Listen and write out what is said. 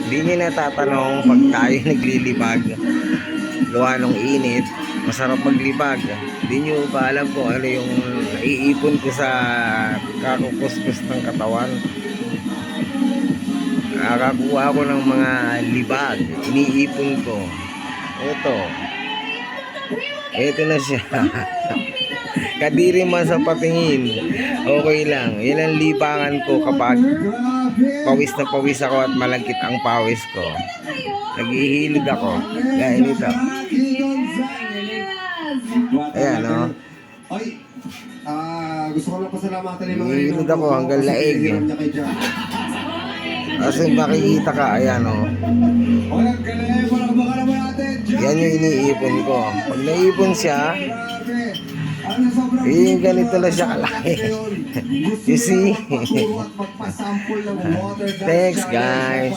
Di nyo natatanong pag tayo naglilibag, gawa ng init, masarap maglibag. Di nyo ba alam kung ano yung naiipon ko sa kakukuskus ng katawan? Nakakakuha ko ng mga libag, iniipon ko. Ito na siya. Kadiri man sa patingin, okay lang. Yan ang libangan ko kapag pawis na pawis ako at malagkit ang pawis ko. Naghihilod ako. Gaya nito. Ayan, o. Gusto ko lang pasalamatan yung mga Naghihilod ako hanggang laig. Kasi makikita ka, ayan, o. Yan yung iniipon ko. Pag naipon siya, ganito na siya kalaki. You see? Thanks, guys.